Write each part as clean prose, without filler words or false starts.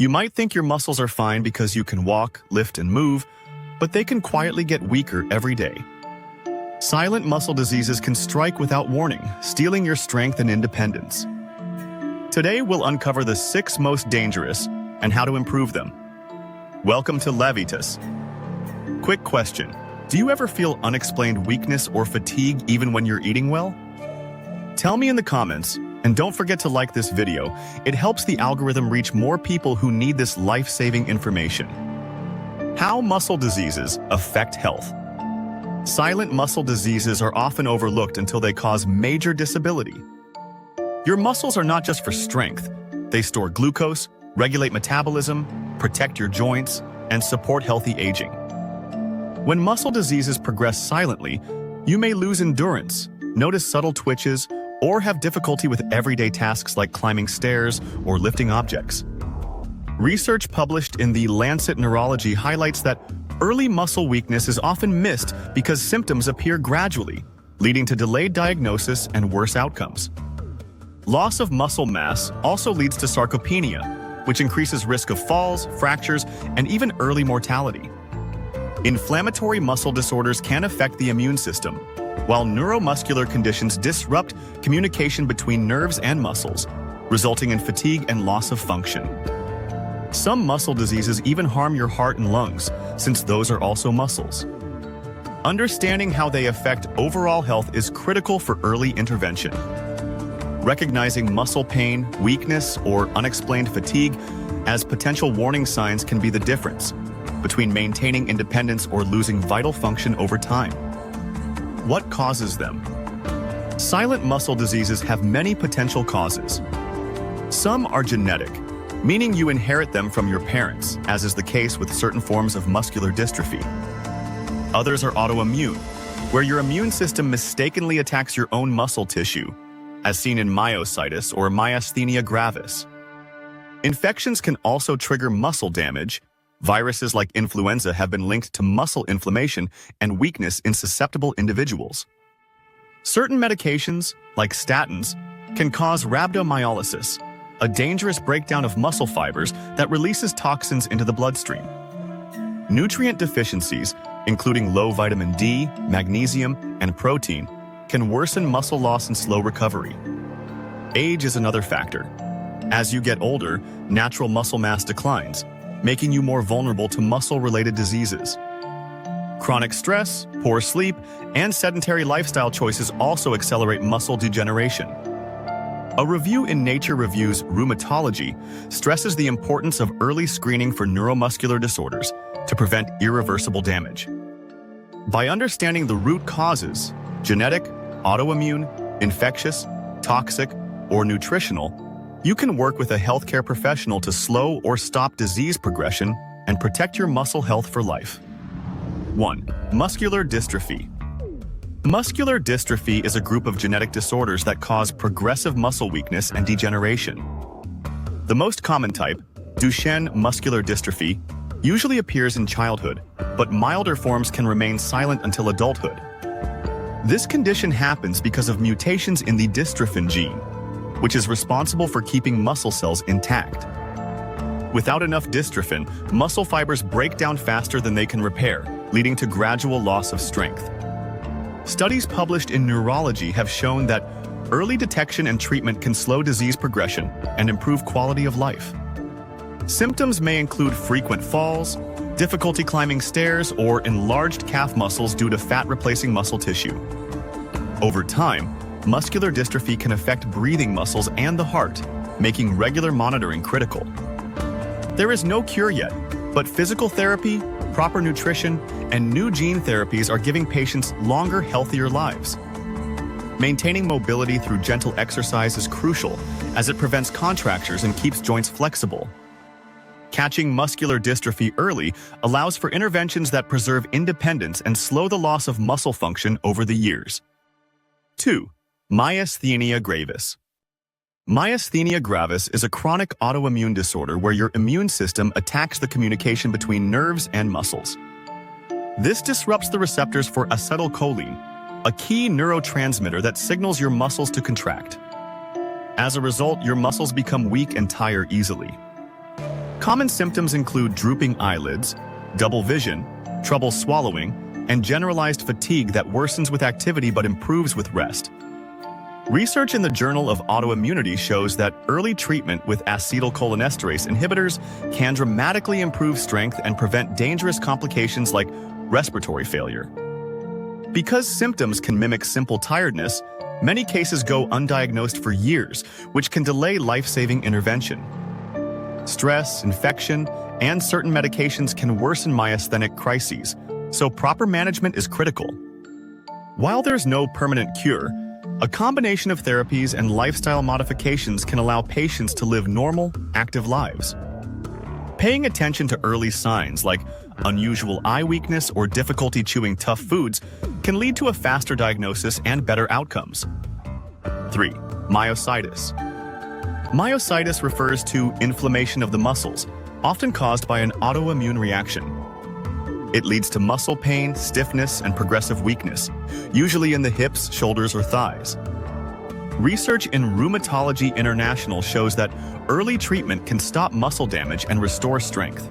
You might think your muscles are fine because you can walk, lift, and move, but they can quietly get weaker every day. Silent muscle diseases can strike without warning, stealing your strength and independence. Today, we'll uncover the 6 most dangerous and how to improve them. Welcome to Levitas. Quick question. Do you ever feel unexplained weakness or fatigue even when you're eating well? Tell me in the comments, and don't forget to like this video. It helps the algorithm reach more people who need this life-saving information. How muscle diseases affect health. Silent muscle diseases are often overlooked until they cause major disability. Your muscles are not just for strength. They store glucose, regulate metabolism, protect your joints, and support healthy aging. When muscle diseases progress silently, you may lose endurance, notice subtle twitches, or have difficulty with everyday tasks like climbing stairs or lifting objects. Research published in the Lancet Neurology highlights that early muscle weakness is often missed because symptoms appear gradually, leading to delayed diagnosis and worse outcomes. Loss of muscle mass also leads to sarcopenia, which increases risk of falls, fractures, and even early mortality. Inflammatory muscle disorders can affect the immune system, while neuromuscular conditions disrupt communication between nerves and muscles, resulting in fatigue and loss of function. Some muscle diseases even harm your heart and lungs, since those are also muscles. Understanding how they affect overall health is critical for early intervention. Recognizing muscle pain, weakness, or unexplained fatigue as potential warning signs can be the difference between maintaining independence or losing vital function over time. What causes them? Silent muscle diseases have many potential causes. Some are genetic, meaning you inherit them from your parents, as is the case with certain forms of muscular dystrophy. Others are autoimmune, where your immune system mistakenly attacks your own muscle tissue, as seen in myositis or myasthenia gravis. Infections can also trigger muscle damage. Viruses like influenza have been linked to muscle inflammation and weakness in susceptible individuals. Certain medications, like statins, can cause rhabdomyolysis, a dangerous breakdown of muscle fibers that releases toxins into the bloodstream. Nutrient deficiencies, including low vitamin D, magnesium, and protein, can worsen muscle loss and slow recovery. Age is another factor. As you get older, natural muscle mass declines, making you more vulnerable to muscle-related diseases. Chronic stress, poor sleep, and sedentary lifestyle choices also accelerate muscle degeneration. A review in Nature Reviews Rheumatology stresses the importance of early screening for neuromuscular disorders to prevent irreversible damage. By understanding the root causes, genetic, autoimmune, infectious, toxic, or nutritional, you can work with a healthcare professional to slow or stop disease progression and protect your muscle health for life. 1. Muscular dystrophy. Muscular dystrophy is a group of genetic disorders that cause progressive muscle weakness and degeneration. The most common type, Duchenne muscular dystrophy, usually appears in childhood, but milder forms can remain silent until adulthood. This condition happens because of mutations in the dystrophin gene, which is responsible for keeping muscle cells intact. Without enough dystrophin, muscle fibers break down faster than they can repair, leading to gradual loss of strength. Studies published in Neurology have shown that early detection and treatment can slow disease progression and improve quality of life. Symptoms may include frequent falls, difficulty climbing stairs, or enlarged calf muscles due to fat-replacing muscle tissue. Over time, muscular dystrophy can affect breathing muscles and the heart, making regular monitoring critical. There is no cure yet, but physical therapy, proper nutrition, and new gene therapies are giving patients longer, healthier lives. Maintaining mobility through gentle exercise is crucial, as it prevents contractures and keeps joints flexible. Catching muscular dystrophy early allows for interventions that preserve independence and slow the loss of muscle function over the years. 2. Myasthenia gravis. Myasthenia gravis is a chronic autoimmune disorder where your immune system attacks the communication between nerves and muscles. This disrupts the receptors for acetylcholine, a key neurotransmitter that signals your muscles to contract. As a result, your muscles become weak and tire easily. Common symptoms include drooping eyelids, double vision, trouble swallowing, and generalized fatigue that worsens with activity but improves with rest. Research in the Journal of Autoimmunity shows that early treatment with acetylcholinesterase inhibitors can dramatically improve strength and prevent dangerous complications like respiratory failure. Because symptoms can mimic simple tiredness, many cases go undiagnosed for years, which can delay life-saving intervention. Stress, infection, and certain medications can worsen myasthenic crises, so proper management is critical. While there's no permanent cure, a combination of therapies and lifestyle modifications can allow patients to live normal, active lives. Paying attention to early signs like unusual eye weakness or difficulty chewing tough foods can lead to a faster diagnosis and better outcomes. 3. Myositis. Myositis refers to inflammation of the muscles, often caused by an autoimmune reaction. It leads to muscle pain, stiffness, and progressive weakness, usually in the hips, shoulders, or thighs. Research in Rheumatology International shows that early treatment can stop muscle damage and restore strength.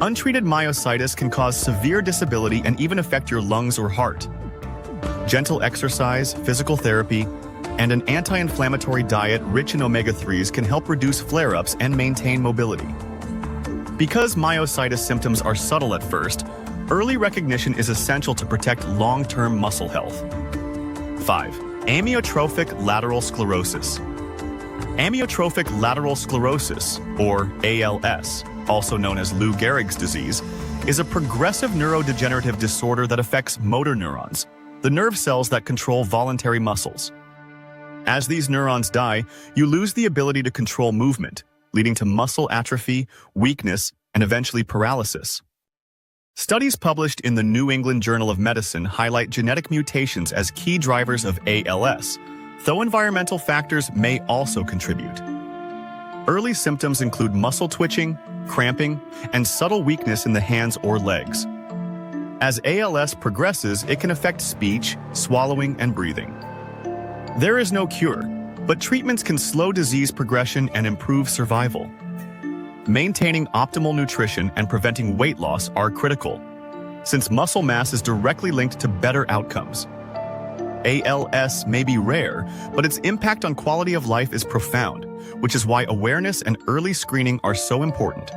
Untreated myositis can cause severe disability and even affect your lungs or heart. Gentle exercise, physical therapy, and an anti-inflammatory diet rich in omega-3s can help reduce flare-ups and maintain mobility. Because myositis symptoms are subtle at first, early recognition is essential to protect long-term muscle health. 5. Amyotrophic lateral sclerosis. Amyotrophic lateral sclerosis, or ALS, also known as Lou Gehrig's disease, is a progressive neurodegenerative disorder that affects motor neurons, the nerve cells that control voluntary muscles. As these neurons die, you lose the ability to control movement, leading to muscle atrophy, weakness, and eventually paralysis. Studies published in the New England Journal of Medicine highlight genetic mutations as key drivers of ALS, though environmental factors may also contribute. Early symptoms include muscle twitching, cramping, and subtle weakness in the hands or legs. As ALS progresses, it can affect speech, swallowing, and breathing. There is no cure, but treatments can slow disease progression and improve survival. Maintaining optimal nutrition and preventing weight loss are critical, since muscle mass is directly linked to better outcomes. ALS may be rare, but its impact on quality of life is profound, which is why awareness and early screening are so important.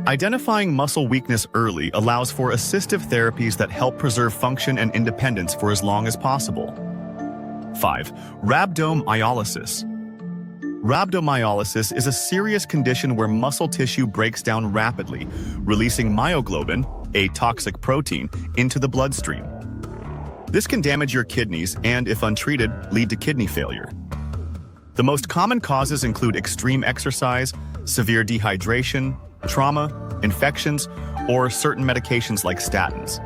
Identifying muscle weakness early allows for assistive therapies that help preserve function and independence for as long as possible. 5. Rhabdomyolysis. Rhabdomyolysis is a serious condition where muscle tissue breaks down rapidly, releasing myoglobin, a toxic protein, into the bloodstream. This can damage your kidneys and, if untreated, lead to kidney failure. The most common causes include extreme exercise, severe dehydration, trauma, infections, or certain medications like statins.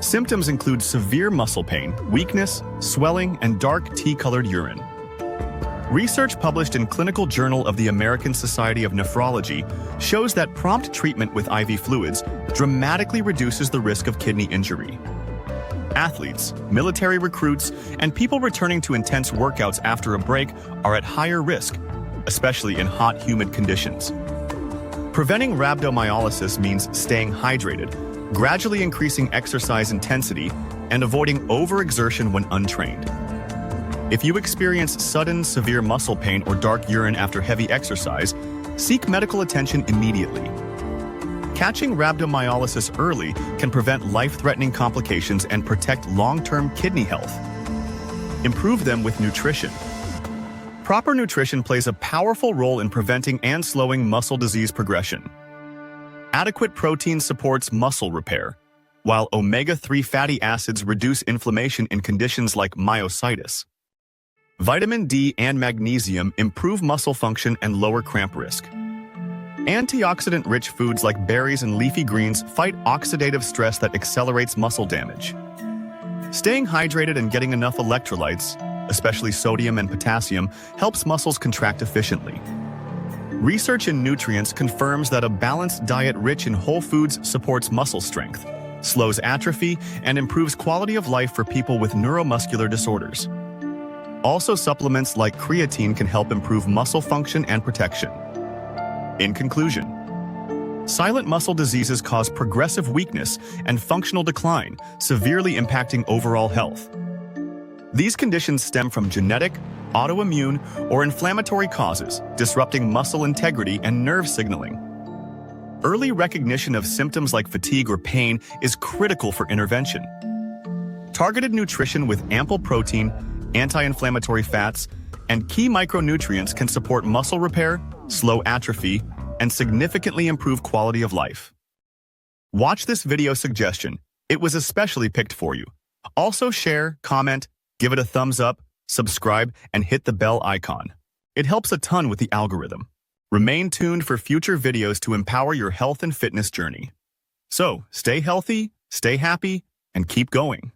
Symptoms include severe muscle pain, weakness, swelling, and dark tea-colored urine. Research published in Clinical Journal of the American Society of Nephrology shows that prompt treatment with IV fluids dramatically reduces the risk of kidney injury. Athletes, military recruits, and people returning to intense workouts after a break are at higher risk, especially in hot, humid conditions. Preventing rhabdomyolysis means staying hydrated, gradually increasing exercise intensity, and avoiding overexertion when untrained. If you experience sudden, severe muscle pain or dark urine after heavy exercise, seek medical attention immediately. Catching rhabdomyolysis early can prevent life-threatening complications and protect long-term kidney health. Improve them with nutrition. Proper nutrition plays a powerful role in preventing and slowing muscle disease progression. Adequate protein supports muscle repair, while omega-3 fatty acids reduce inflammation in conditions like myositis. Vitamin D and magnesium improve muscle function and lower cramp risk. Antioxidant-rich foods like berries and leafy greens fight oxidative stress that accelerates muscle damage. Staying hydrated and getting enough electrolytes, especially sodium and potassium, helps muscles contract efficiently. Research in nutrients confirms that a balanced diet rich in whole foods supports muscle strength, slows atrophy, and improves quality of life for people with neuromuscular disorders. Also, supplements like creatine can help improve muscle function and protection. In conclusion, silent muscle diseases cause progressive weakness and functional decline, severely impacting overall health. These conditions stem from genetic, autoimmune, or inflammatory causes, disrupting muscle integrity and nerve signaling. Early recognition of symptoms like fatigue or pain is critical for intervention. Targeted nutrition with ample protein, anti-inflammatory fats, and key micronutrients can support muscle repair, slow atrophy, and significantly improve quality of life. Watch this video suggestion. It was especially picked for you. Also share, comment, give it a thumbs up, subscribe, and hit the bell icon. It helps a ton with the algorithm. Remain tuned for future videos to empower your health and fitness journey. So, stay healthy, stay happy, and keep going.